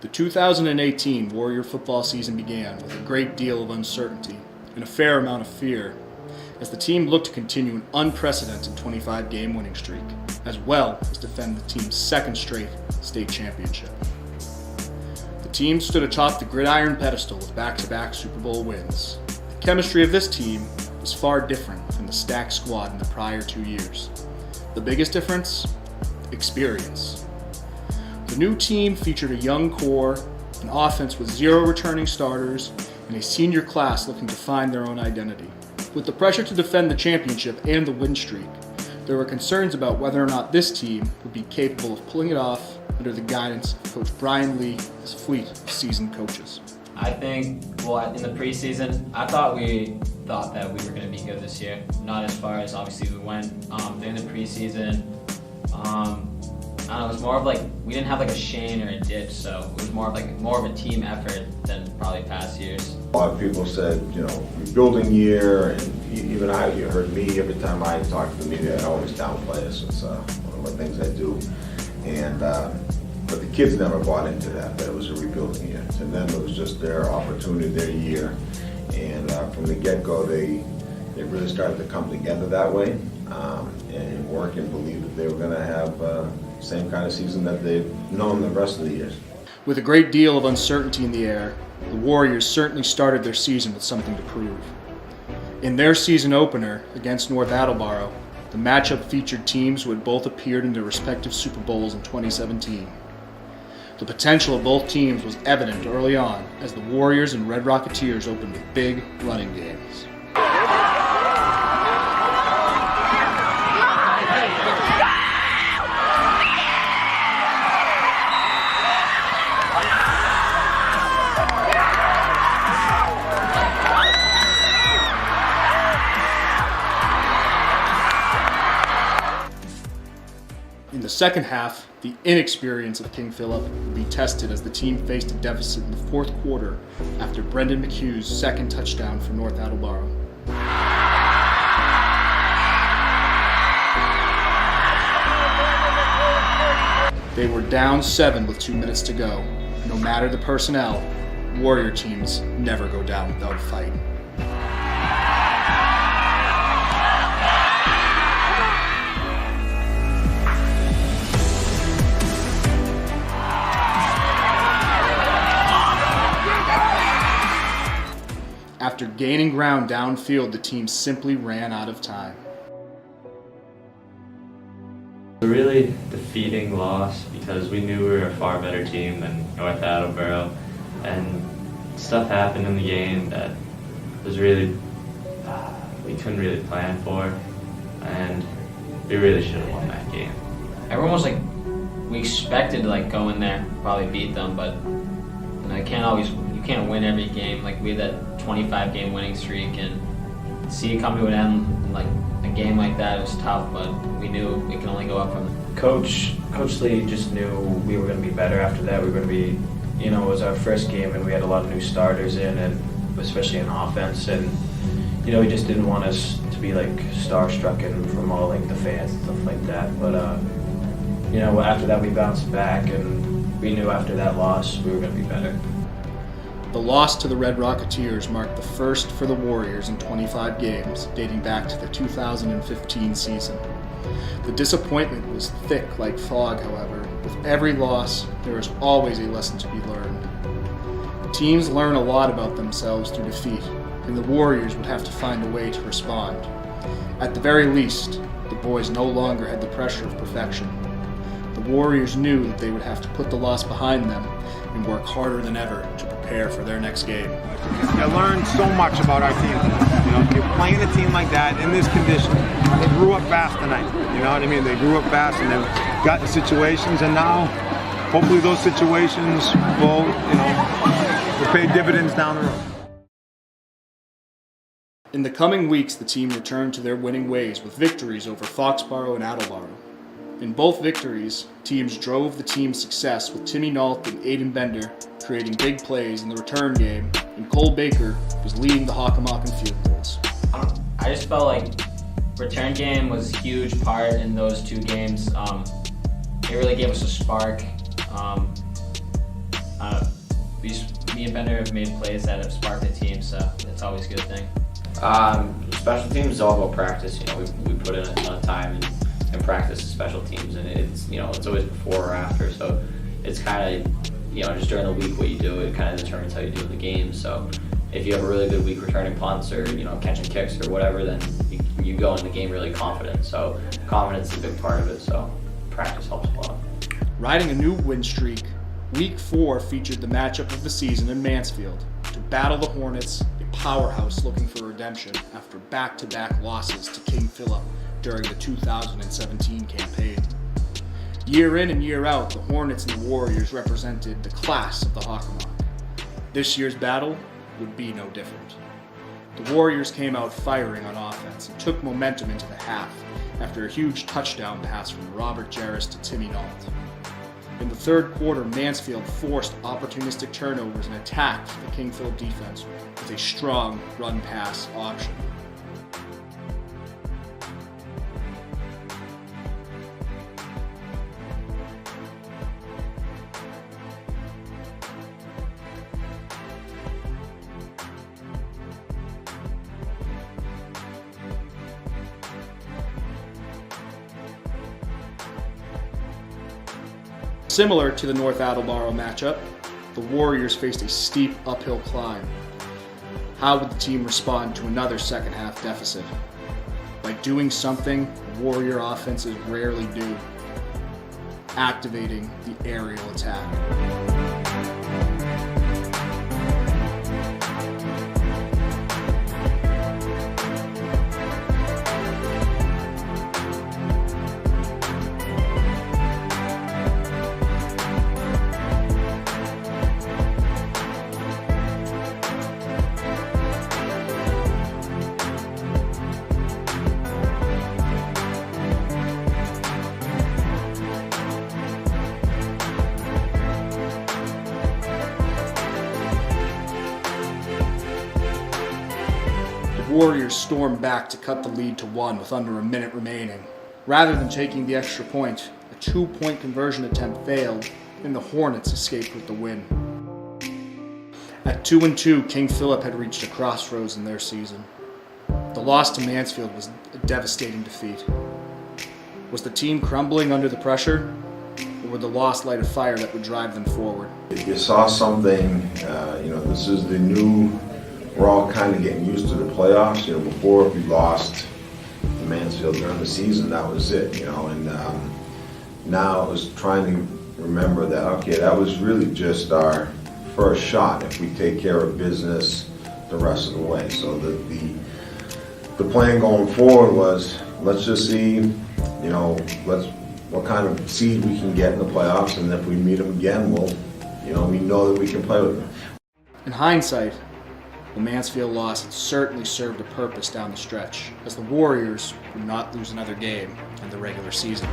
The 2018 Warrior football season began with a great deal of uncertainty and a fair amount of fear as the team looked to continue an unprecedented 25-game winning streak, as well as defend the team's second straight state championship. The team stood atop the gridiron pedestal with back-to-back Super Bowl wins. The chemistry of this team was far different than the stacked squad in the prior 2 years. The biggest difference? Experience. The new team featured a young core, an offense with 0 returning starters, and a senior class looking to find their own identity. With the pressure to defend the championship and the win streak, there were concerns about whether or not this team would be capable of pulling it off under the guidance of Coach Brian Lee and his fleet of seasoned coaches. I think, well, in the preseason, I thought that we were going to be good this year. Not as far as obviously we went during the preseason. I don't know, it was more of like, we didn't have like a Shane or a Ditch, so it was more of a team effort than probably past years. A lot of people said, rebuilding year, and even you heard me every time I talk to the media, I always downplay us. It's one of the things I do. And but the kids never bought into that it was a rebuilding year. To them, it was just their opportunity, their year. And from the get-go, they really started to come together that way and work and believe that they were going to have the same kind of season that they've known the rest of the years. With a great deal of uncertainty in the air, the Warriors certainly started their season with something to prove. In their season opener against North Attleboro, the matchup featured teams who had both appeared in their respective Super Bowls in 2017. The potential of both teams was evident early on as the Warriors and Red Rocketeers opened with big running games. In the second half, the inexperience of King Philip would be tested as the team faced a deficit in the fourth quarter after Brendan McHugh's second touchdown for North Attleboro. They were down 7 with 2 minutes to go. No matter the personnel, Warrior teams never go down without a fight. After gaining ground downfield, the team simply ran out of time. A really defeating loss because we knew we were a far better team than North Attleboro, and stuff happened in the game that was really we couldn't really plan for, and we really should have won that game. Everyone was we expected to go in there, probably beat them, but you can't win every game. We had that 25-game winning streak, and see it come to an end a game like that, it was tough, but we knew we could only go up from there. Coach Lee just knew we were going to be better after that. We were going to be, it was our first game, and we had a lot of new starters in, and especially in offense, and he just didn't want us to be starstruck and from all the fans and stuff like that. But after that we bounced back, and we knew after that loss we were going to be better. The loss to the Red Rocketeers marked the first for the Warriors in 25 games, dating back to the 2015 season. The disappointment was thick like fog, however. With every loss, there is always a lesson to be learned. Teams learn a lot about themselves through defeat, and the Warriors would have to find a way to respond. At the very least, the boys no longer had the pressure of perfection. The Warriors knew that they would have to put the loss behind them and work harder than ever to prepare for their next game. I learned so much about our team. You're playing a team like that in this condition. They grew up fast tonight. You know what I mean? They grew up fast and they've gotten situations, and now hopefully those situations will pay dividends down the road. In the coming weeks, the team returned to their winning ways with victories over Foxborough and Attleboro. In both victories, teams drove the team's success with Timmy Nault and Aiden Bender creating big plays in the return game, and Cole Baker was leading the Hockomock in field goals. I just felt like return game was a huge part in those 2 games. It really gave us a spark. Me and Bender have made plays that have sparked the team, so it's always a good thing. Special teams is all about practice. We put in a ton of time and practice special teams, and it's always before or after. So it's kind of just during the week what you do. It kind of determines how you do in the game. So if you have a really good week returning punts or catching kicks or whatever, then you go in the game really confident. So confidence is a big part of it. So practice helps a lot. Riding a new win streak, Week 4 featured the matchup of the season in Mansfield to battle the Hornets, a powerhouse looking for redemption after back-to-back losses to King Philip during the 2017 campaign. Year in and year out, the Hornets and the Warriors represented the class of the Hockomock. This year's battle would be no different. The Warriors came out firing on offense and took momentum into the half after a huge touchdown pass from Robert Jarris to Timmy Nault. In the third quarter, Mansfield forced opportunistic turnovers and attacked the King Philip defense with a strong run-pass option. Similar to the North Attleboro matchup, the Warriors faced a steep uphill climb. How would the team respond to another second half deficit? By doing something Warrior offenses rarely do, activating the aerial attack. The Warriors stormed back to cut the lead to 1 with under a minute remaining. Rather than taking the extra point, a 2-point conversion attempt failed, and the Hornets escaped with the win. At 2-2, King Philip had reached a crossroads in their season. The loss to Mansfield was a devastating defeat. Was the team crumbling under the pressure, or would the loss light a fire that would drive them forward? You saw something, this is the new, we're all kind of getting used to the playoffs. Before if we lost to Mansfield during the season, that was it, and now it was trying to remember that, okay, that was really just our first shot if we take care of business the rest of the way. So the plan going forward was, let's just see, what kind of seed we can get in the playoffs, and if we meet them again, we know that we can play with them. In hindsight, the Mansfield loss had certainly served a purpose down the stretch, as the Warriors would not lose another game in the regular season.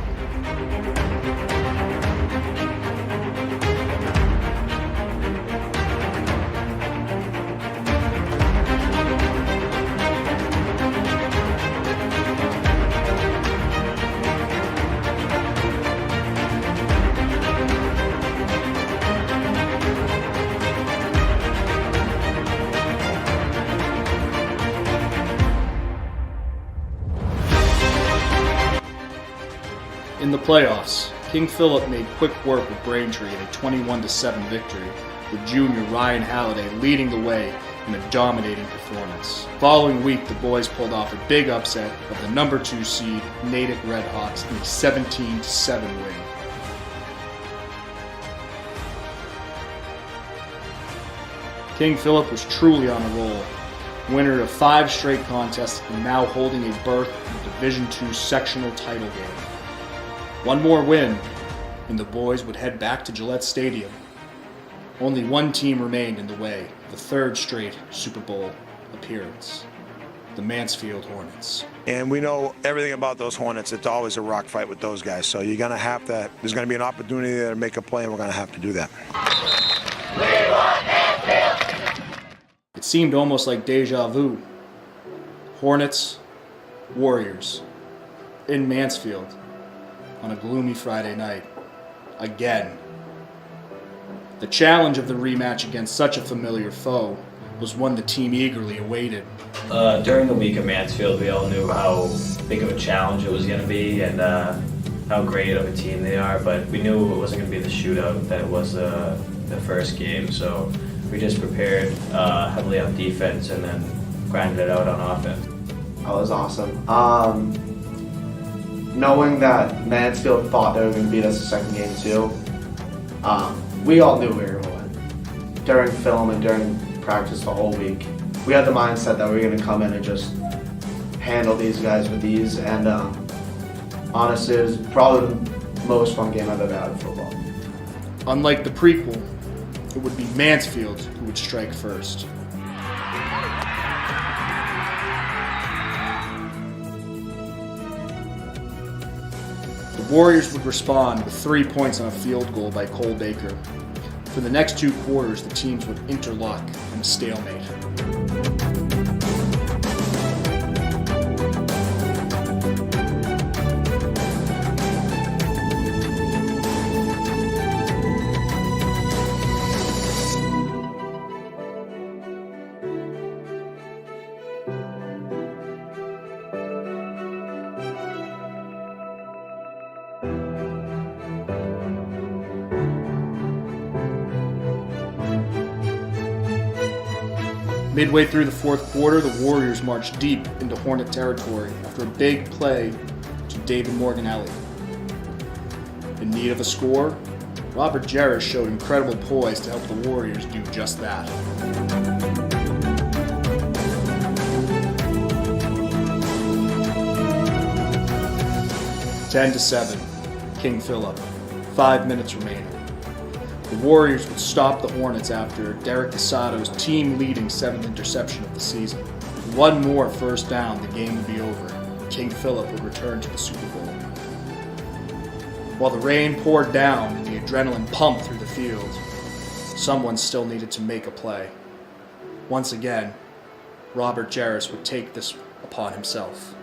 In the playoffs, King Philip made quick work with Braintree in a 21-7 victory, with junior Ryan Halliday leading the way in a dominating performance. Following week, the boys pulled off a big upset of the number 2 seed Natick Redhawks in a 17-7 win. King Philip was truly on a roll, winner of 5 straight contests and now holding a berth in the Division II sectional title game. One more win, and the boys would head back to Gillette Stadium. Only one team remained in the way, the 3rd straight Super Bowl appearance, the Mansfield Hornets. And we know everything about those Hornets. It's always a rock fight with those guys. So there's going to be an opportunity there to make a play, and we're going to have to do that. It seemed almost like deja vu. Hornets, Warriors, in Mansfield, on a gloomy Friday night, again. The challenge of the rematch against such a familiar foe was one the team eagerly awaited. During the week of Mansfield, we all knew how big of a challenge it was going to be and how great of a team they are, but we knew it wasn't going to be the shootout that it was the first game, so we just prepared heavily on defense and then grinded it out on offense. That was awesome. Knowing that Mansfield thought they were going to beat us the second game too, we all knew we were going to win. During film and during practice the whole week, we had the mindset that we were going to come in and just handle these guys with ease, and honestly, it was probably the most fun game I've ever had in football. Unlike the prequel, it would be Mansfield who would strike first. The Warriors would respond with 3 points on a field goal by Cole Baker. For the next 2 quarters, the teams would interlock in a stalemate. Midway through the fourth quarter, the Warriors marched deep into Hornet territory after a big play to David Morganelli. In need of a score, Robert Jarris showed incredible poise to help the Warriors do just that. (10-7), King Philip. 5 minutes remaining. The Warriors would stop the Hornets after Derek Casato's team-leading 7th interception of the season. With one more first down, the game would be over. King Philip would return to the Super Bowl. While the rain poured down and the adrenaline pumped through the field, someone still needed to make a play. Once again, Robert Jarris would take this upon himself.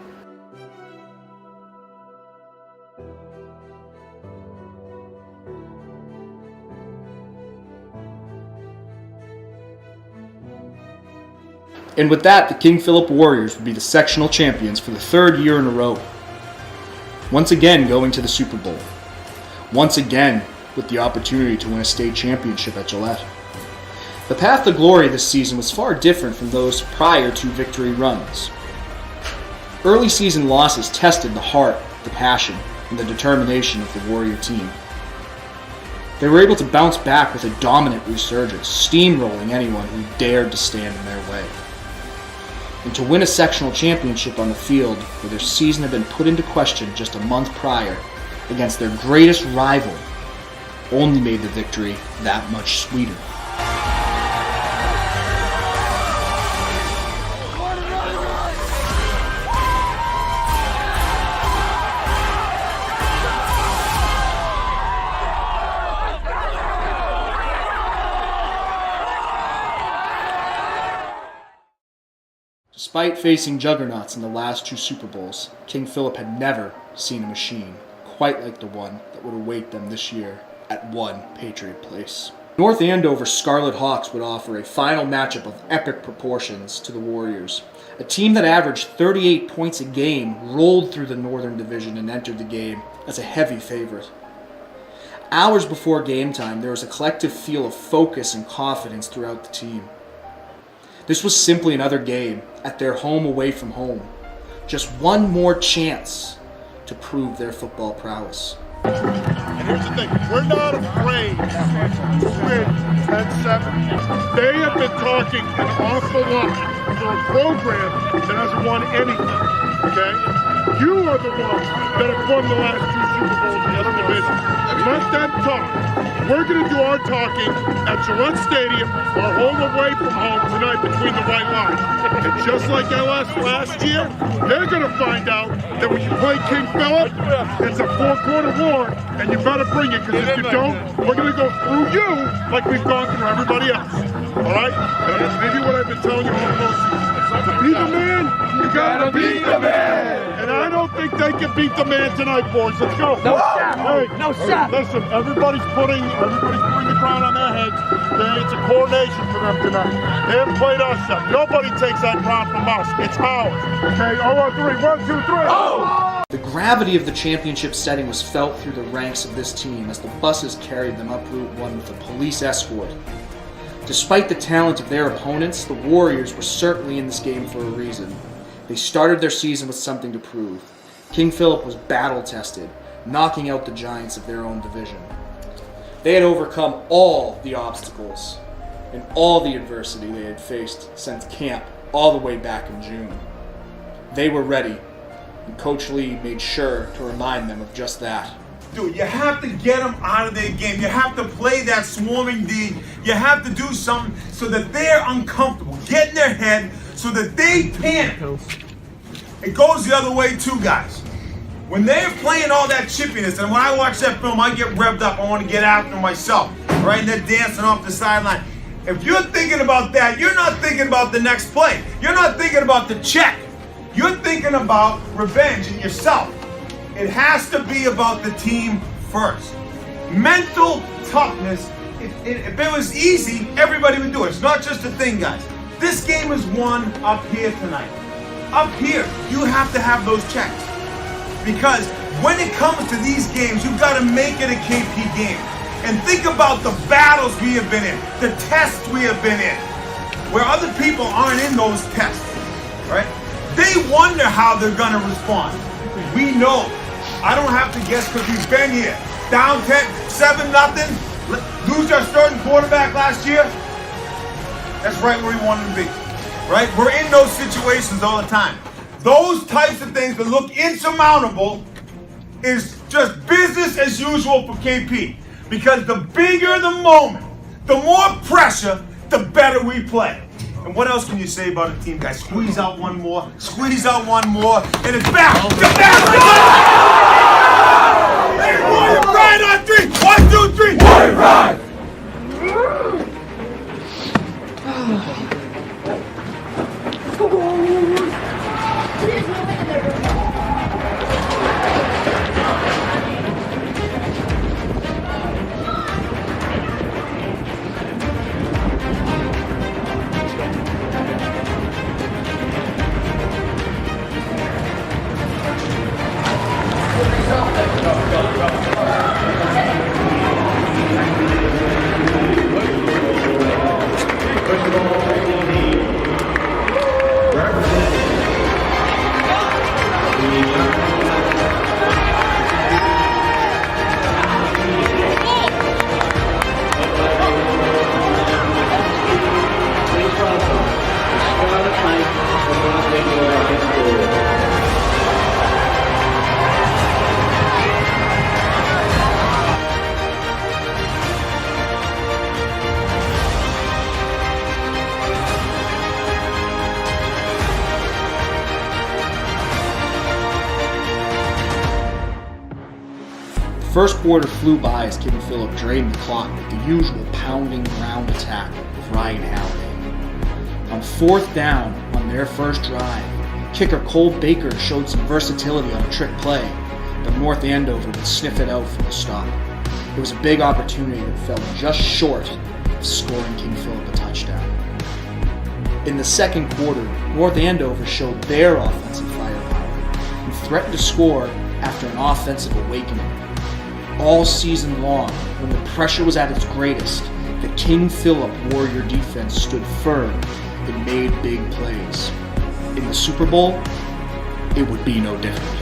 And with that, the King Philip Warriors would be the sectional champions for the 3rd year in a row. Once again going to the Super Bowl. Once again with the opportunity to win a state championship at Gillette. The path to glory this season was far different from those prior to victory runs. Early season losses tested the heart, the passion, and the determination of the Warrior team. They were able to bounce back with a dominant resurgence, steamrolling anyone who dared to stand in their way. And to win a sectional championship on the field where their season had been put into question just a month prior against their greatest rival only made the victory that much sweeter. Despite facing juggernauts in the last 2 Super Bowls, King Philip had never seen a machine quite like the one that would await them this year at One Patriot Place. North Andover Scarlet Hawks would offer a final matchup of epic proportions to the Warriors. A team that averaged 38 points a game rolled through the Northern Division and entered the game as a heavy favorite. Hours before game time, there was a collective feel of focus and confidence throughout the team. This was simply another game at their home away from home. Just one more chance to prove their football prowess. And here's the thing, we're not afraid to win 10-7. They have been talking an awful lot for a program that hasn't won anything, okay? You are the ones that have won the last 2 Super Bowls in the other division. Let them talk. We're going to do our talking at Gillette Stadium, our home away from home tonight between the white lines. And just like that last year, they're going to find out that when you play King Philip, it's a 4-quarter war, and you better bring it, because if you don't, we're going to go through you like we've gone through everybody else. All right? And I'm going to give you what I've been telling you all postseason. To be the man, you gotta be the man. And I don't think they can beat the man tonight, boys. Let's go. No shot. Hey, No shot. Listen, everybody's putting the crown on their heads. It's a coronation for them tonight. They haven't played us yet. Nobody takes that crown from us. It's ours. Okay, 0-3. 1, 2, 3. Oh! The gravity of the championship setting was felt through the ranks of this team as the buses carried them up Route 1 with a police escort. Despite the talent of their opponents, the Warriors were certainly in this game for a reason. They started their season with something to prove. King Philip was battle-tested, knocking out the giants of their own division. They had overcome all the obstacles and all the adversity they had faced since camp all the way back in June. They were ready, and Coach Lee made sure to remind them of just that. Dude, you have to get them out of their game. You have to play that swarming D. You have to do something so that they're uncomfortable. Get in their head so that they panic. It goes the other way too, guys. When they're playing all that chippiness, and when I watch that film, I get revved up. I want to get after myself, right? And they're dancing off the sideline. If you're thinking about that, you're not thinking about the next play. You're not thinking about the check. You're thinking about revenge and yourself. It has to be about the team first. Mental toughness. If it was easy, everybody would do it. It's not just a thing, guys. This game is won up here tonight. Up here, you have to have those checks. Because when it comes to these games, you've got to make it a KP game. And think about the battles we have been in, the tests we have been in, where other people aren't in those tests, right? They wonder how they're going to respond. We know. I don't have to guess because we've been here. Down 7-0, lose our starting quarterback last year. That's right where we wanted to be, right? We're in those situations all the time. Those types of things that look insurmountable is just business as usual for KP. Because the bigger the moment, the more pressure, the better we play. And what else can you say about a team, guys? Squeeze out one more, and it's back. Get back! Hey, Warrior Ride on 3. 1, 2, 3. Warrior Ride! First quarter flew by as King Philip drained the clock with the usual pounding ground attack of Ryan Halliday. On 4th down on their first drive, kicker Cole Baker showed some versatility on a trick play, but North Andover would sniff it out for the stop. It was a big opportunity that fell just short of scoring King Philip a touchdown. In the second quarter, North Andover showed their offensive firepower and threatened to score after an offensive awakening. All season long, when the pressure was at its greatest, the King Philip Warrior defense stood firm and made big plays. In the Super Bowl, it would be no different.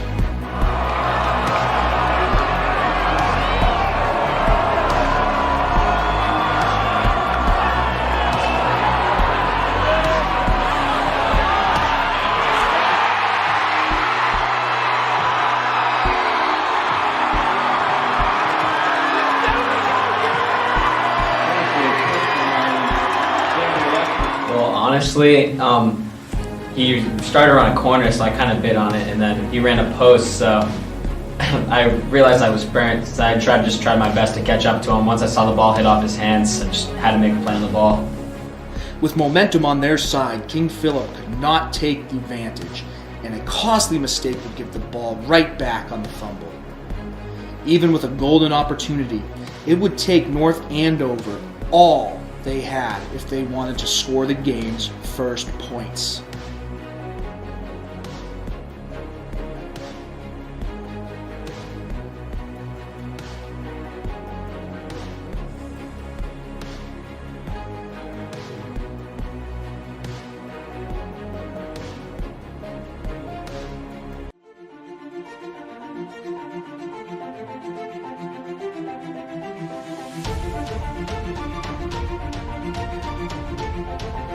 Honestly, he started around a corner, so I kind of bid on it, and then he ran a post, so I realized I was burnt, so I tried my best to catch up to him. Once I saw the ball hit off his hands, I just had to make a play on the ball. With momentum on their side, King Philip could not take advantage, and a costly mistake would give the ball right back on the fumble. Even with a golden opportunity, it would take North Andover all they had if they wanted to score the game's first points.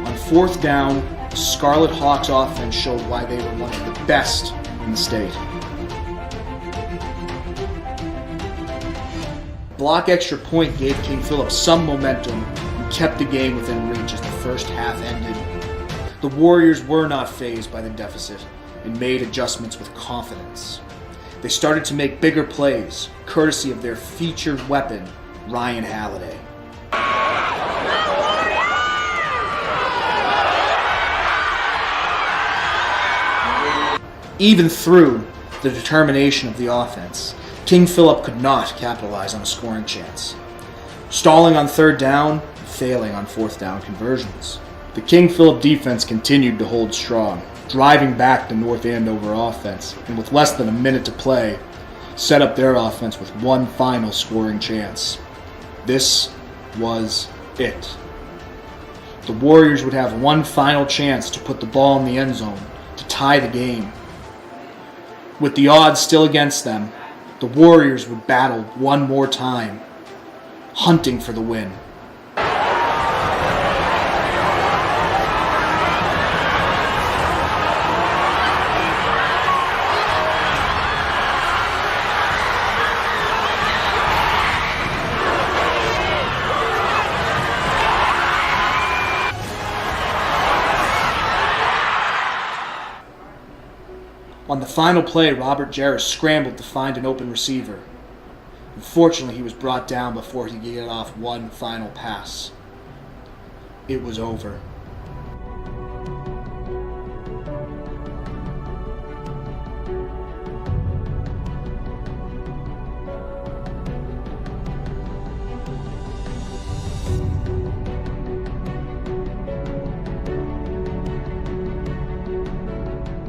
On fourth down, the Scarlet Hawks offense showed why they were one of the best in the state. Block extra point gave King Philip some momentum and kept the game within reach as the first half ended. The Warriors were not fazed by the deficit and made adjustments with confidence. They started to make bigger plays, courtesy of their featured weapon, Ryan Halliday. Even through the determination of the offense, King Philip could not capitalize on a scoring chance, stalling on third down, failing on fourth down conversions. The King Philip defense continued to hold strong, driving back the North Andover offense, and with less than a minute to play, set up their offense with one final scoring chance. This was it. The Warriors would have one final chance to put the ball in the end zone to tie the game. With the odds still against them, the Warriors would battle one more time, hunting for the win. On the final play, Robert Jarris scrambled to find an open receiver. Unfortunately, he was brought down before he could get off one final pass. It was over.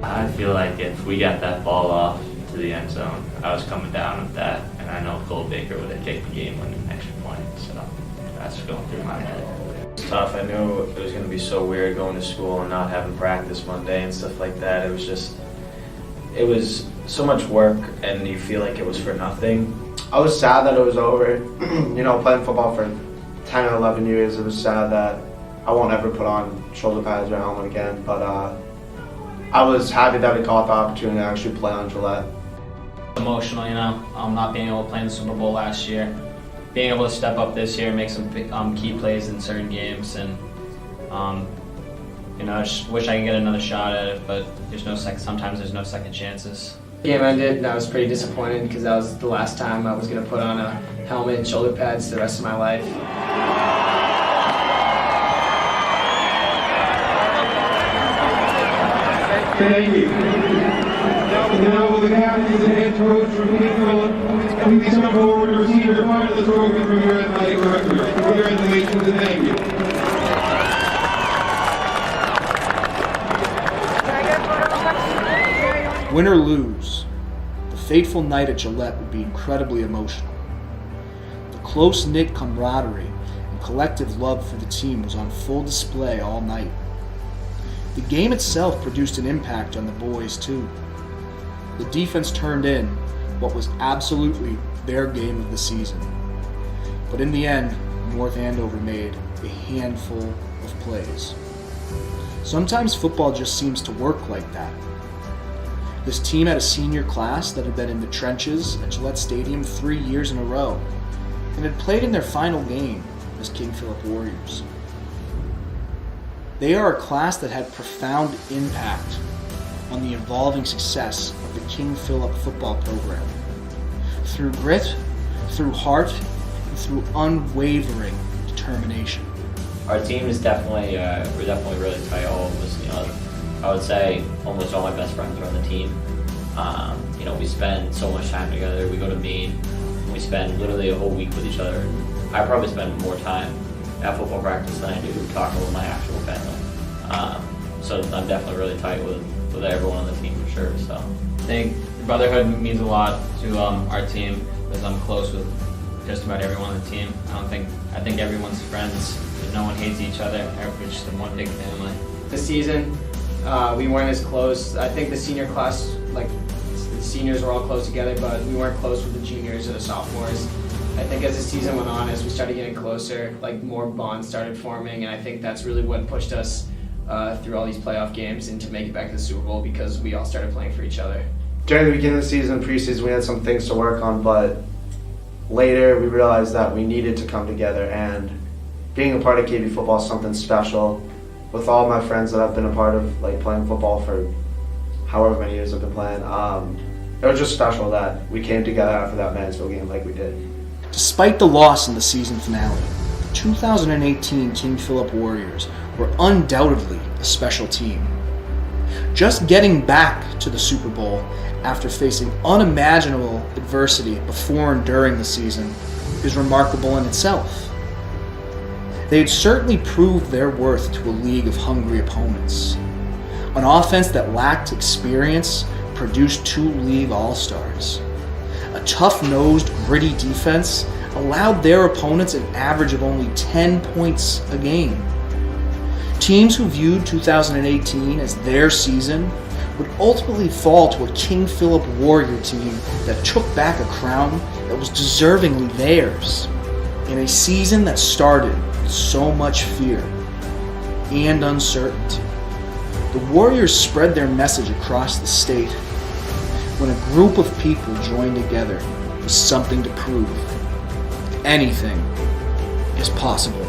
I feel like if we got that ball off to the end zone, I was coming down with that, and I know Cole Baker would have taken the game-winning extra point, so that's going through my head. It's tough. I knew it was going to be so weird going to school and not having practice Monday and stuff like that. It was so much work, and you feel like it was for nothing. I was sad that it was over. Playing football for 10 or 11 years, it was sad that I won't ever put on shoulder pads or helmet again, but I was happy that we got the opportunity to actually play on Gillette. Emotional, not being able to play in the Super Bowl last year, being able to step up this year and make some key plays in certain games, and I just wish I could get another shot at it, but sometimes there's no second chances. The game ended and I was pretty disappointed because that was the last time I was going to put on a helmet and shoulder pads the rest of my life. Thank you. Now will the captains and head coach from King Philip please come forward to receive your part of the trophy from your athletic director. For your information, and thank you. Win or lose, the fateful night at Gillette would be incredibly emotional. The close-knit camaraderie and collective love for the team was on full display all night. The game itself produced an impact on the boys too. The defense turned in what was absolutely their game of the season. But in the end, North Andover made a handful of plays. Sometimes football just seems to work like that. This team had a senior class that had been in the trenches at Gillette Stadium 3 years in a row and had played in their final game as King Philip Warriors. They are a class that had profound impact on the evolving success of the King Philip football program. Through grit, through heart, and through unwavering determination. Our team is definitely, we're definitely really tight, all of us. You know, I would say almost all my best friends are on the team. You know, we spend so much time together. We go to Maine, and we spend literally a whole week with each other. I probably spend more time at football practice than I do talking with my actual family. So I'm definitely really tight with everyone on the team for sure. So I think brotherhood means a lot to our team because I'm close with just about everyone on the team. I think everyone's friends. No one hates each other. Everyone's just one big family. The season, we weren't as close. I think the senior class, like the seniors were all close together, but we weren't close with the juniors or the sophomores. I think as the season went on, as we started getting closer, like more bonds started forming, and I think that's really what pushed us through all these playoff games and to make it back to the Super Bowl because we all started playing for each other. During the beginning of the season, preseason, we had some things to work on, but later we realized that we needed to come together, and being a part of KB football is something special. With all my friends that I've been a part of, like playing football for however many years I've been playing, it was just special that we came together after that Mansfield game like we did. Despite the loss in the season finale, the 2018 King Philip Warriors were undoubtedly a special team. Just getting back to the Super Bowl after facing unimaginable adversity before and during the season is remarkable in itself. They had certainly proved their worth to a league of hungry opponents. An offense that lacked experience produced 2 league all-stars. A tough-nosed, gritty defense allowed their opponents an average of only 10 points a game. Teams who viewed 2018 as their season would ultimately fall to a King Philip Warrior team that took back a crown that was deservingly theirs. In a season that started with so much fear and uncertainty, the Warriors spread their message across the state. When a group of people joined together with something to prove, anything is possible.